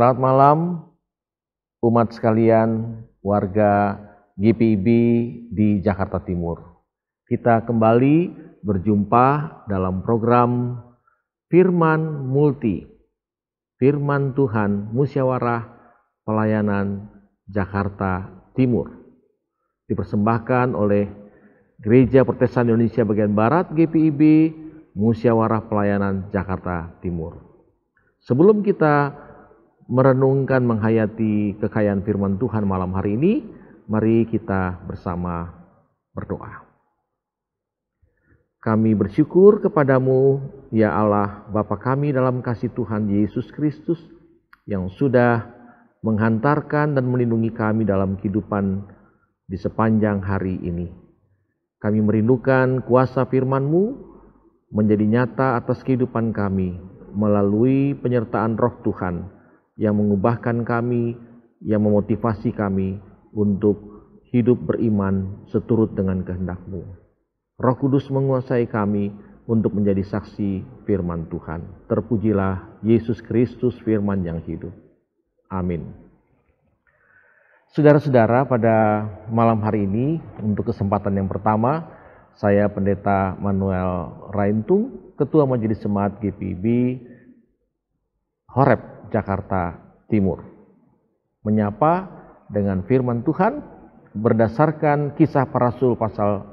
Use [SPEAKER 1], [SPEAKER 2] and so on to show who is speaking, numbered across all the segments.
[SPEAKER 1] Selamat malam umat sekalian, warga GPIB di Jakarta Timur. Kita kembali berjumpa dalam program Firman Multi, Firman Tuhan Musyawarah Pelayanan Jakarta Timur. Dipersembahkan oleh Gereja Protestan Indonesia Bagian Barat GPIB, Musyawarah Pelayanan Jakarta Timur. Sebelum kita merenungkan menghayati kekayaan firman Tuhan malam hari ini, mari kita bersama berdoa. Kami bersyukur kepadamu, ya Allah, Bapa kami dalam kasih Tuhan Yesus Kristus, yang sudah menghantarkan dan melindungi kami dalam kehidupan di sepanjang hari ini. Kami merindukan kuasa firman-Mu menjadi nyata atas kehidupan kami melalui penyertaan Roh Tuhan yang mengubahkan kami, yang memotivasi kami untuk hidup beriman seturut dengan kehendak-Mu. Roh Kudus menguasai kami untuk menjadi saksi firman Tuhan. Terpujilah Yesus Kristus, firman yang hidup. Amin. Saudara-saudara, pada malam hari ini untuk kesempatan yang pertama, saya Pendeta Manuel Raintung, Ketua Majelis Jemaat GPIB Horeb Jakarta Timur, menyapa dengan firman Tuhan berdasarkan Kisah Para Rasul pasal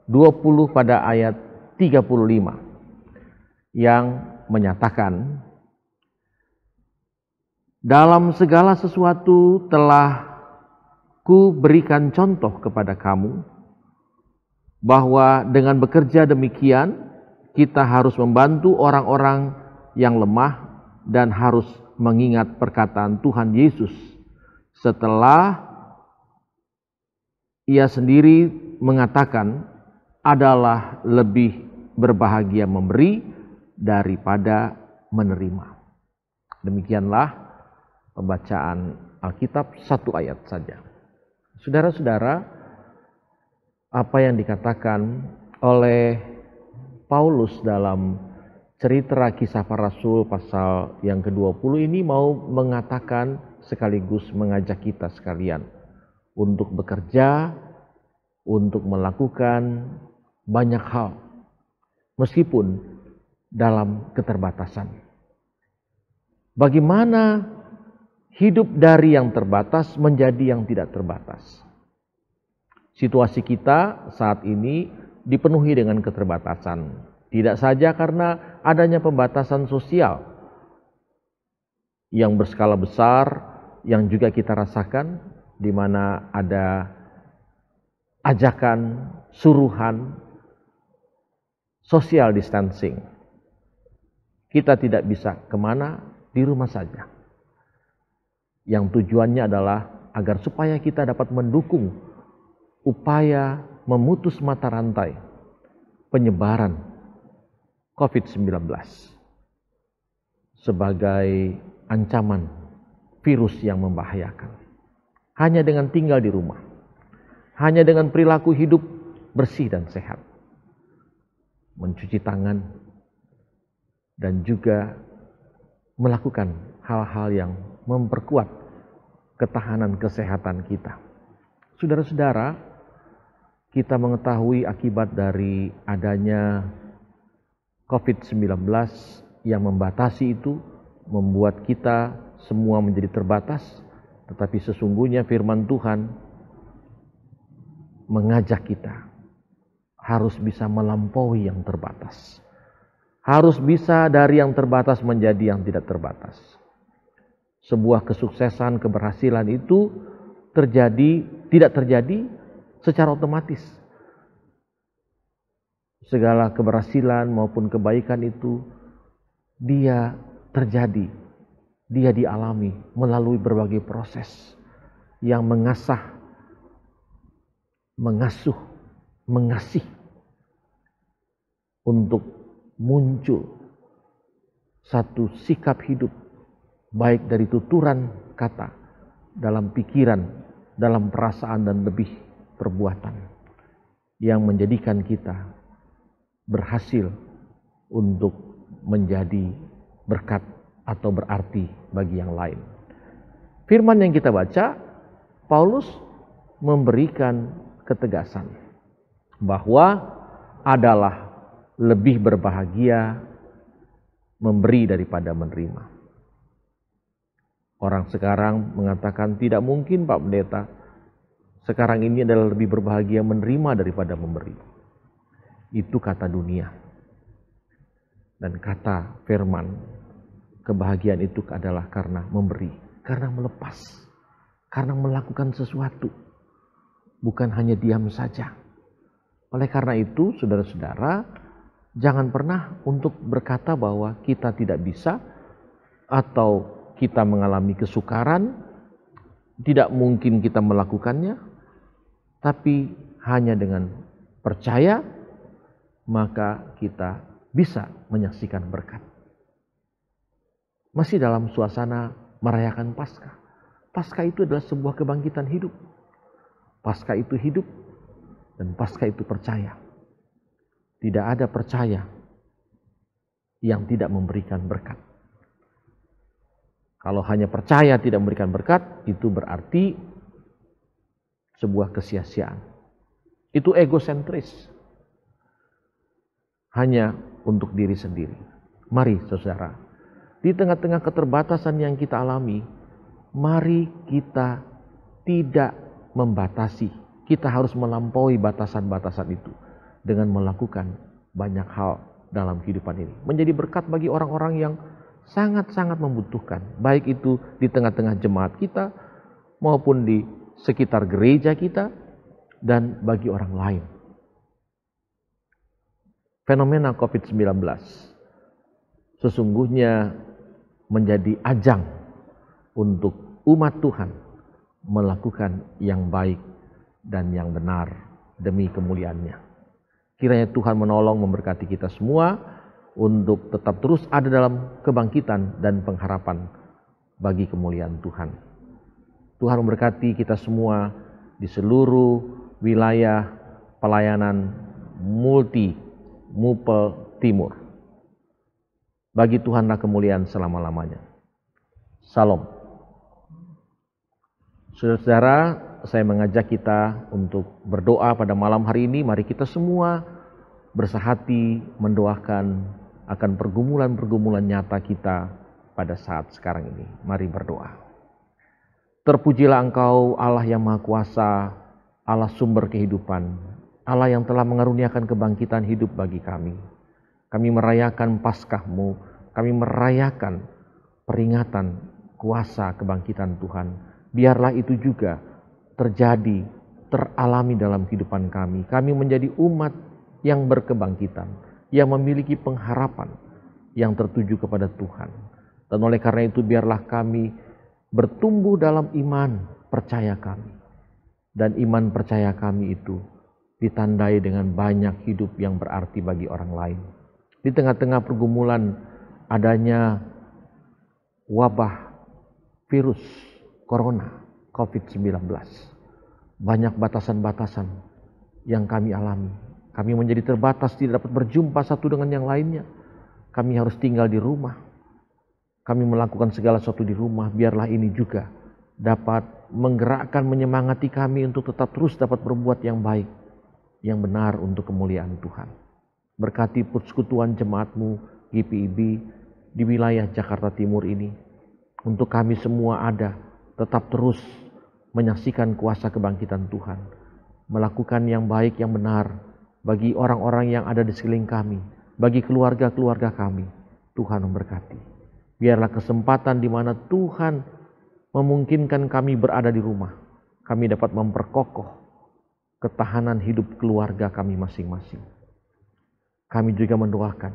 [SPEAKER 1] 20 pada ayat 35 yang menyatakan, dalam segala sesuatu telah ku berikan contoh kepada kamu, bahwa dengan bekerja demikian kita harus membantu orang-orang yang lemah dan harus mengingat perkataan Tuhan Yesus setelah ia sendiri mengatakan adalah lebih berbahagia memberi daripada menerima. Demikianlah pembacaan Alkitab, satu ayat saja. Saudara-saudara, apa yang dikatakan oleh Paulus dalam cerita Kisah Para Rasul pasal yang ke-20 ini mau mengatakan sekaligus mengajak kita sekalian untuk bekerja, untuk melakukan banyak hal, meskipun dalam keterbatasan. Bagaimana hidup dari yang terbatas menjadi yang tidak terbatas? Situasi kita saat ini dipenuhi dengan keterbatasan. Tidak saja karena adanya pembatasan sosial yang berskala besar yang juga kita rasakan, di mana ada ajakan, suruhan, social distancing. Kita tidak bisa kemana, di rumah saja. Yang tujuannya adalah agar supaya kita dapat mendukung upaya memutus mata rantai penyebaran COVID-19 sebagai ancaman virus yang membahayakan. Hanya dengan tinggal di rumah, hanya dengan perilaku hidup bersih dan sehat, mencuci tangan, dan juga melakukan hal-hal yang memperkuat ketahanan kesehatan kita. Saudara-saudara, kita mengetahui akibat dari adanya COVID-19 yang membatasi itu membuat kita semua menjadi terbatas, tetapi sesungguhnya firman Tuhan mengajak kita harus bisa melampaui yang terbatas. Harus bisa dari yang terbatas menjadi yang tidak terbatas. Sebuah kesuksesan, keberhasilan itu tidak terjadi secara otomatis. Segala keberhasilan maupun kebaikan itu dia terjadi, dia dialami melalui berbagai proses yang mengasah, mengasuh, mengasih untuk muncul satu sikap hidup baik dari tuturan kata, dalam pikiran, dalam perasaan dan lebih perbuatan yang menjadikan kita berhasil untuk menjadi berkat atau berarti bagi yang lain. Firman yang kita baca, Paulus memberikan ketegasan bahwa adalah lebih berbahagia memberi daripada menerima. Orang sekarang mengatakan tidak mungkin Pak Pendeta, sekarang ini adalah lebih berbahagia menerima daripada memberi. Itu kata dunia. Dan kata firman, kebahagiaan itu adalah karena memberi, karena melepas, karena melakukan sesuatu, bukan hanya diam saja. Oleh karena itu, saudara-saudara, jangan pernah untuk berkata bahwa kita tidak bisa atau kita mengalami kesukaran, tidak mungkin kita melakukannya, tapi hanya dengan percaya maka kita bisa menyaksikan berkat. Masih dalam suasana merayakan Paskah. Paskah itu adalah sebuah kebangkitan hidup. Paskah itu hidup dan Paskah itu percaya. Tidak ada percaya yang tidak memberikan berkat. Kalau hanya percaya tidak memberikan berkat, itu berarti sebuah kesia-siaan. Itu egosentris. Hanya untuk diri sendiri. Mari saudara, di tengah-tengah keterbatasan yang kita alami, mari kita tidak membatasi. Kita harus melampaui batasan-batasan itu dengan melakukan banyak hal dalam kehidupan ini. Menjadi berkat bagi orang-orang yang sangat-sangat membutuhkan. Baik itu di tengah-tengah jemaat kita maupun di sekitar gereja kita dan bagi orang lain. Fenomena COVID-19 sesungguhnya menjadi ajang untuk umat Tuhan melakukan yang baik dan yang benar demi kemuliaan-Nya. Kiranya Tuhan menolong memberkati kita semua untuk tetap terus ada dalam kebangkitan dan pengharapan bagi kemuliaan Tuhan. Tuhan memberkati kita semua di seluruh wilayah pelayanan Mupel Timur. Bagi Tuhanlah kemuliaan selama-lamanya. Salam. Saudara-saudara, saya mengajak kita untuk berdoa pada malam hari ini. Mari kita semua bersahati mendoakan akan pergumulan-pergumulan nyata kita pada saat sekarang ini. Mari berdoa. Terpujilah Engkau Allah yang Maha Kuasa, Allah sumber kehidupan, Allah yang telah mengaruniakan kebangkitan hidup bagi kami. Kami merayakan Paskah-Mu, kami merayakan peringatan kuasa kebangkitan Tuhan. Biarlah itu juga terjadi, teralami dalam kehidupan kami. Kami menjadi umat yang berkebangkitan, yang memiliki pengharapan, yang tertuju kepada Tuhan. Dan oleh karena itu biarlah kami bertumbuh dalam iman percaya kami. Dan iman percaya kami itu ditandai dengan banyak hidup yang berarti bagi orang lain. Di tengah-tengah pergumulan adanya wabah virus corona COVID-19. Banyak batasan-batasan yang kami alami. Kami menjadi terbatas, tidak dapat berjumpa satu dengan yang lainnya. Kami harus tinggal di rumah. Kami melakukan segala sesuatu di rumah, biarlah ini juga dapat menggerakkan, menyemangati kami untuk tetap terus dapat berbuat yang baik, yang benar untuk kemuliaan Tuhan. Berkati persekutuan jemaat-Mu, GPIB, di wilayah Jakarta Timur ini. Untuk kami semua ada, tetap terus menyaksikan kuasa kebangkitan Tuhan. Melakukan yang baik, yang benar, bagi orang-orang yang ada di sekeliling kami, bagi keluarga-keluarga kami. Tuhan memberkati. Biarlah kesempatan di mana Tuhan memungkinkan kami berada di rumah, kami dapat memperkokoh ketahanan hidup keluarga kami masing-masing. Kami juga mendoakan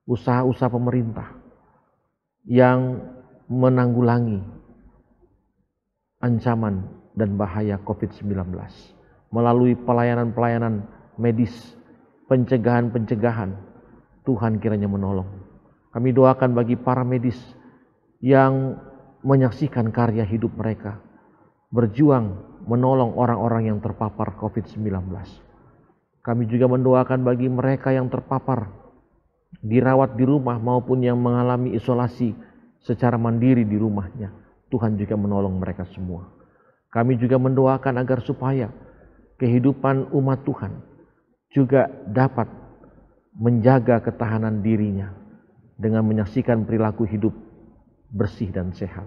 [SPEAKER 1] usaha-usaha pemerintah yang menanggulangi ancaman dan bahaya COVID-19 melalui pelayanan-pelayanan medis, pencegahan-pencegahan. Tuhan kiranya menolong. Kami doakan bagi para medis yang menyaksikan karya hidup mereka, berjuang menolong orang-orang yang terpapar COVID-19. Kami juga mendoakan bagi mereka yang terpapar, dirawat di rumah maupun yang mengalami isolasi secara mandiri di rumahnya. Tuhan juga menolong mereka semua. Kami juga mendoakan agar supaya kehidupan umat Tuhan juga dapat menjaga ketahanan dirinya dengan menyaksikan perilaku hidup bersih dan sehat.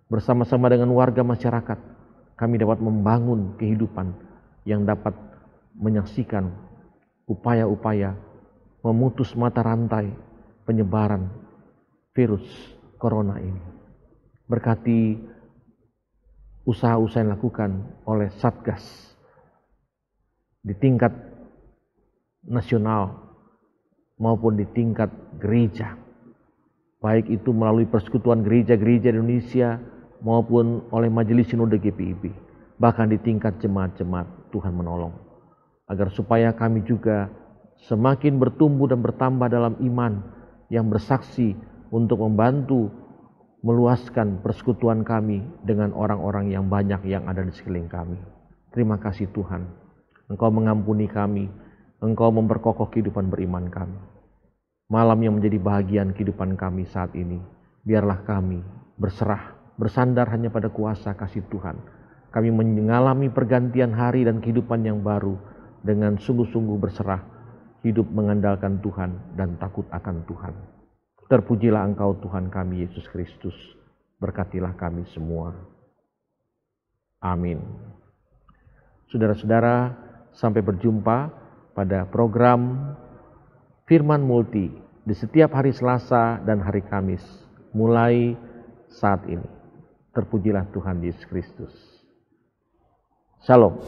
[SPEAKER 1] Bersama-sama dengan warga masyarakat, kami dapat membangun kehidupan yang dapat menyaksikan upaya-upaya memutus mata rantai penyebaran virus corona ini. Berkati usaha-usaha yang dilakukan oleh Satgas di tingkat nasional maupun di tingkat gereja, baik itu melalui persekutuan gereja-gereja di Indonesia maupun oleh Majelis Sinode GPIB, bahkan di tingkat jemaat-jemaat. Tuhan menolong agar supaya kami juga semakin bertumbuh dan bertambah dalam iman yang bersaksi untuk membantu meluaskan persekutuan kami dengan orang-orang yang banyak yang ada di sekeliling kami. Terima kasih Tuhan, Engkau mengampuni kami, Engkau memperkokoh kehidupan beriman kami. Malam yang menjadi bahagian kehidupan kami saat ini, biarlah kami berserah, bersandar hanya pada kuasa kasih Tuhan. Kami mengalami pergantian hari dan kehidupan yang baru dengan sungguh-sungguh berserah, hidup mengandalkan Tuhan dan takut akan Tuhan. Terpujilah Engkau Tuhan kami Yesus Kristus, berkatilah kami semua. Amin. Saudara-saudara, sampai berjumpa pada program Firman Multi di setiap hari Selasa dan hari Kamis mulai saat ini. Terpujilah Tuhan Yesus Kristus. Shalom.